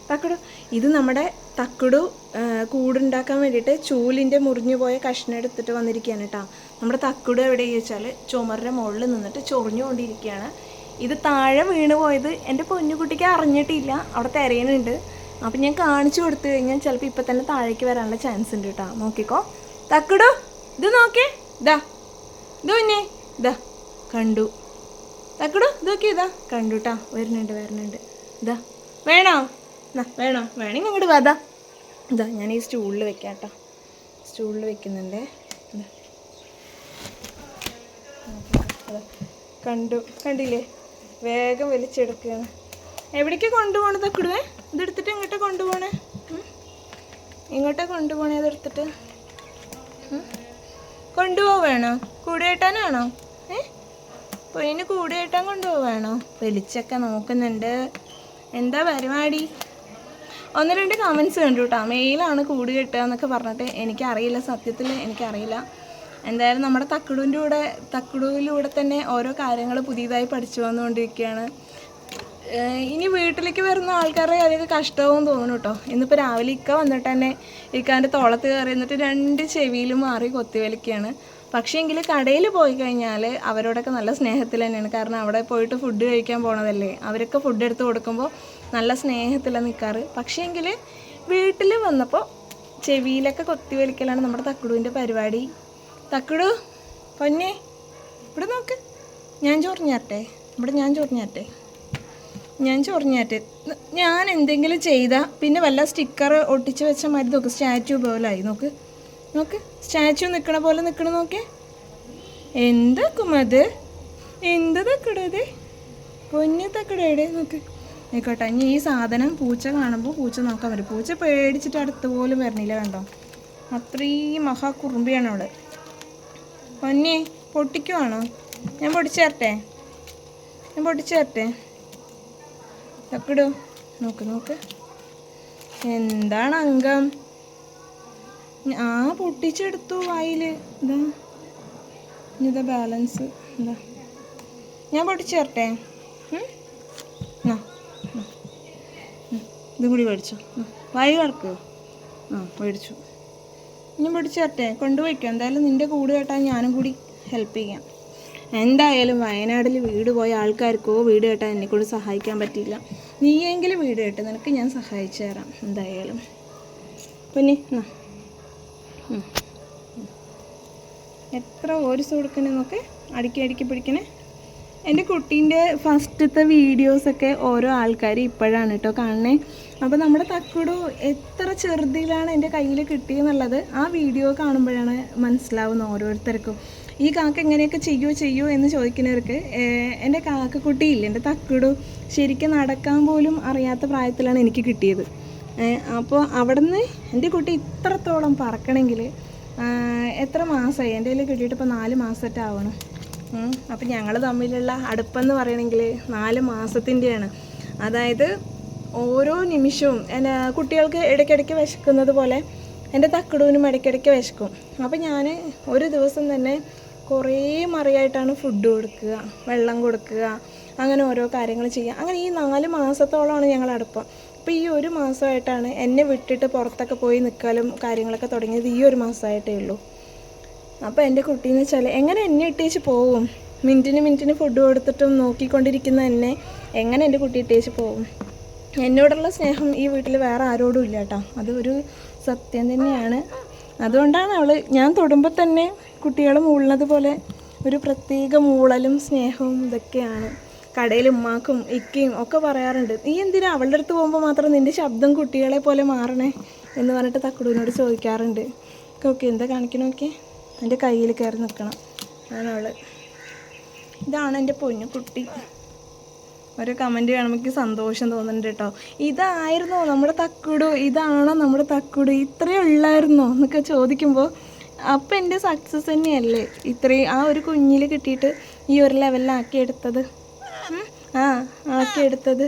തക്കുടു. ഇത് നമ്മുടെ തക്കുടു കൂടുണ്ടാക്കാൻ വേണ്ടിയിട്ട് ചൂലിൻ്റെ മുറിഞ്ഞു പോയ കഷ്ണം എടുത്തിട്ട് വന്നിരിക്കുകയാണ് കേട്ടോ. നമ്മുടെ തക്കുടു എവിടെയെന്ന് ചോദിച്ചാൽ ചുമറിൻ്റെ മുകളിൽ നിന്നിട്ട് ചൊറിഞ്ഞുകൊണ്ടിരിക്കുകയാണ്. ഇത് താഴെ വീണ് പോയത് എൻ്റെ പൊന്നുകുട്ടിക്ക് അറിഞ്ഞിട്ടില്ല, അവിടെ തിരയണുണ്ട്. അപ്പം ഞാൻ കാണിച്ചു കൊടുത്തു കഴിഞ്ഞാൽ ചിലപ്പോൾ ഇപ്പം തന്നെ താഴേക്ക് വരാനുള്ള ചാൻസ് ഉണ്ട് കേട്ടോ. നോക്കിക്കോ തക്കുടു, ഇത് നോക്കേ, ഇതാ ഇത് പിന്നെ ഇതാ കണ്ടു. തക്കുടു ഇത് നോക്കി, ഇതാ കണ്ടു കേട്ടോ. വരുന്നുണ്ട്. ഇതാ വേണോ? വേണോ? വേണമെങ്കിൽ ഇങ്ങോട്ട് വാ. ഇതാ ഞാൻ ഈ സ്റ്റൂളിൽ വെക്കാം കേട്ടോ. സ്റ്റൂളിൽ വെക്കുന്നുണ്ട്. കണ്ടില്ലേ, വേഗം വലിച്ചെടുക്കുകയാണ്. എവിടേക്ക് കൊണ്ടുപോകണേ തക്കുടുവേ? ഇതെടുത്തിട്ട് ഇങ്ങോട്ട് കൊണ്ടുപോകണേ? ഇങ്ങോട്ടാ കൊണ്ടുപോകണേ? ഇതെടുത്തിട്ട് കൊണ്ടുപോവേണോ? കൂടെ കെട്ടാനാണോ? പൊന്നിന് കൂടെ കെട്ടാൻ കൊണ്ടുപോവേണോ? വലിച്ചൊക്കെ നോക്കുന്നുണ്ട്. എന്താ പരിപാടി? 1-2 കമൻസ് കണ്ടു കേട്ടോ. മെയിലാണ് കൂട് കെട്ടുക എന്നൊക്കെ പറഞ്ഞിട്ട്. എനിക്കറിയില്ല, സത്യത്തിൽ എനിക്കറിയില്ല. എന്തായാലും നമ്മുടെ തക്കുടുവിലൂടെ തന്നെ ഓരോ കാര്യങ്ങൾ പുതിയതായി പഠിച്ചു വന്നുകൊണ്ടിരിക്കുകയാണ്. ഇനി വീട്ടിലേക്ക് വരുന്ന ആൾക്കാരുടെ കാര്യമൊക്കെ കഷ്ടവും തോന്നുന്നു കേട്ടോ. ഇന്നിപ്പോൾ രാവിലെ ഇക്ക വന്നിട്ട് തന്നെ ഇക്കാൻ്റെ തോളത്ത് കയറി എന്നിട്ട് 2 ചെവിയിലും മാറി കൊത്തി വലിക്കുകയാണ്. പക്ഷേ എങ്കിൽ കടയിൽ പോയി കഴിഞ്ഞാൽ അവരോടൊക്കെ നല്ല സ്നേഹത്തിൽ തന്നെയാണ്. കാരണം അവിടെ പോയിട്ട് ഫുഡ് കഴിക്കാൻ പോണതല്ലേ, അവരൊക്കെ ഫുഡ് എടുത്ത് കൊടുക്കുമ്പോൾ നല്ല സ്നേഹത്തിലാണ് നിൽക്കാറ്. പക്ഷേ എങ്കിൽ വീട്ടിൽ വന്നപ്പോൾ ചെവിയിലൊക്കെ കൊത്തി വലിക്കലാണ് നമ്മുടെ തക്കുടുവിൻ്റെ പരിപാടി. തക്കുടു പൊന്നെ, ഇവിടെ നോക്ക്, ഞാൻ ചൊറിഞ്ഞാട്ടെ. ഞാൻ എന്തെങ്കിലും ചെയ്താൽ പിന്നെ വല്ല സ്റ്റിക്കർ ഒട്ടിച്ച് വെച്ച മാതിരി നോക്ക്, സ്റ്റാച്ചു പോലായി. നോക്ക് സ്റ്റാച്ചു നിൽക്കണ പോലെ നിൽക്കണ നോക്കേ. എന്താക്കും അത്? എന്ത് തക്കടത്? പൊന്നു തക്കടയുടെ നോക്ക്. ആയിക്കോട്ടെ, ഇനി ഈ സാധനം പൂച്ച കാണുമ്പോൾ പൂച്ച നോക്കാൻ വരും. പൂച്ച പേടിച്ചിട്ട് അടുത്ത് പോലും വരണില്ല, കണ്ടോ? അത്രയും മഹാകുറുമ്പിയാണ് അവള്. പൊന്നെ പൊട്ടിക്കുവാണോ? ഞാൻ പൊട്ടിച്ചു തരട്ടെ? തക്കടു നോക്ക്. എന്താണ് അംഗം? പൊട്ടിച്ചെടുത്തു വായിൽ. ഇതാ ബാലൻസ്. എന്താ ഞാൻ പൊട്ടിച്ചു തരട്ടെ? ഇതും കൂടി മേടിച്ചോ. വായി കിടക്ക്. മേടിച്ചു. ഇനി പൊട്ടിച്ചു തരട്ടെ? കൊണ്ടുപോയിക്കോ. എന്തായാലും നിൻ്റെ കൂട് കേട്ടാൽ ഞാനും കൂടി ഹെൽപ്പ് ചെയ്യാം. എന്തായാലും വയനാട്ടിൽ വീട് പോയ ആൾക്കാർക്കോ വീട് കേട്ടാൽ എന്നെക്കൂടി സഹായിക്കാൻ പറ്റിയില്ല. നീയെങ്കിലും വീട് കേട്ട്, നിനക്ക് ഞാൻ സഹായിച്ചു തരാം എന്തായാലും. പിന്നെ എത്ര ഓരിസ് കൊടുക്കണമെന്നൊക്കെ അടുക്കി പിടിക്കണേ. എൻ്റെ കുട്ടീൻ്റെ ഫസ്റ്റത്തെ വീഡിയോസൊക്കെ ഓരോ ആൾക്കാർ ഇപ്പോഴാണ് കേട്ടോ കാണണേ. അപ്പോൾ നമ്മുടെ തക്കുടു എത്ര ചെറുതിലാണ് എൻ്റെ കയ്യിൽ കിട്ടിയെന്നുള്ളത് ആ വീഡിയോ കാണുമ്പോഴാണ് മനസ്സിലാവുന്നത് ഓരോരുത്തർക്കും. ഈ കാക്ക എങ്ങനെയൊക്കെ ചെയ്യോ എന്ന് ചോദിക്കുന്നവർക്ക് എൻ്റെ കാക്കക്കുട്ടിയില്ല, എൻ്റെ തക്കുടു ശരിക്കും നടക്കാൻ പോലും അറിയാത്ത പ്രായത്തിലാണ് എനിക്ക് കിട്ടിയത്. അപ്പോൾ അവിടെ നിന്ന് എൻ്റെ കുട്ടി ഇത്രത്തോളം പറക്കണമെങ്കിൽ എത്ര മാസമായി? എൻ്റെ കയ്യിൽ കിട്ടിയിട്ട് ഇപ്പോൾ 4 മാസമായിട്ട് ആവണം. അപ്പം ഞങ്ങൾ തമ്മിലുള്ള അടുപ്പെന്ന് പറയണമെങ്കിൽ 4 മാസത്തിൻ്റെയാണ്. അതായത് ഓരോ നിമിഷവും കുട്ടികൾക്ക് ഇടയ്ക്കിടയ്ക്ക് വിശക്കുന്നത് പോലെ എൻ്റെ തക്കുടുവിനും ഇടയ്ക്കിടയ്ക്ക് വിശക്കും. അപ്പം ഞാൻ ഒരു ദിവസം തന്നെ കുറേ മറിയായിട്ടാണ് ഫുഡ് കൊടുക്കുക, വെള്ളം കൊടുക്കുക, അങ്ങനെ ഓരോ കാര്യങ്ങൾ ചെയ്യുക. അങ്ങനെ ഈ 4 മാസത്തോളമാണ് ഞങ്ങൾ അടുപ്പം. അപ്പോൾ ഈ 1 മാസമായിട്ടാണ് എന്നെ വിട്ടിട്ട് പുറത്തൊക്കെ പോയി നിൽക്കലും കാര്യങ്ങളൊക്കെ തുടങ്ങിയത്. ഈ 1 മാസമായിട്ടേ ഉള്ളൂ. അപ്പോൾ എൻ്റെ കുട്ടീന്ന് വെച്ചാൽ എങ്ങനെ എന്നെ ഇട്ടേച്ച് പോവും? മിനിറ്റിന് ഫുഡ് കൊടുത്തിട്ടും നോക്കിക്കൊണ്ടിരിക്കുന്ന എന്നെ എങ്ങനെ എൻ്റെ കുട്ടി ഇട്ടേച്ച് പോവും? എന്നോടുള്ള സ്നേഹം ഈ വീട്ടിൽ വേറെ ആരോടും ഇല്ല കേട്ടോ. അത് ഒരു സത്യം തന്നെയാണ്. അതുകൊണ്ടാണ് ഞാൻ തൊടുമ്പോൾ തന്നെ കുട്ടികൾ മൂളുന്നത് പോലെ ഒരു പ്രത്യേക മൂളലും സ്നേഹവും ഇതൊക്കെയാണ്. കടയിൽ ഉമ്മാക്കും ഇക്കയും ഒക്കെ പറയാറുണ്ട്, നീ എന്തിനാ അവളുടെ അടുത്ത് പോകുമ്പോൾ മാത്രം നിൻ്റെ ശബ്ദം കുട്ടികളെ പോലെ മാറണേ എന്ന് പറഞ്ഞിട്ട് തക്കുടുവിനോട് ചോദിക്കാറുണ്ട്. ഓക്കെ, എന്താ കാണിക്കണമൊക്കെ? എൻ്റെ കയ്യിൽ കയറി നിൽക്കണം അങ്ങനെയുള്ള. ഇതാണ് എൻ്റെ പൊന്നു കുട്ടി. ഒരു കമൻറ്റ് കാണുമ്പോൾ എനിക്ക് സന്തോഷം തോന്നുന്നുണ്ട് കേട്ടോ. ഇതായിരുന്നോ നമ്മുടെ തക്കുടു? ഇതാണോ നമ്മുടെ തക്കുടു? ഇത്രയേ ഉള്ളായിരുന്നോ എന്നൊക്കെ ചോദിക്കുമ്പോൾ അപ്പം എൻ്റെ സക്സസ് തന്നെയല്ലേ ഇത്രയും ആ ഒരു കുഞ്ഞിൽ കിട്ടിയിട്ട് ഈ ഒരു ലെവലിലാക്കിയെടുത്തത്. ആക്കിയെടുത്തത്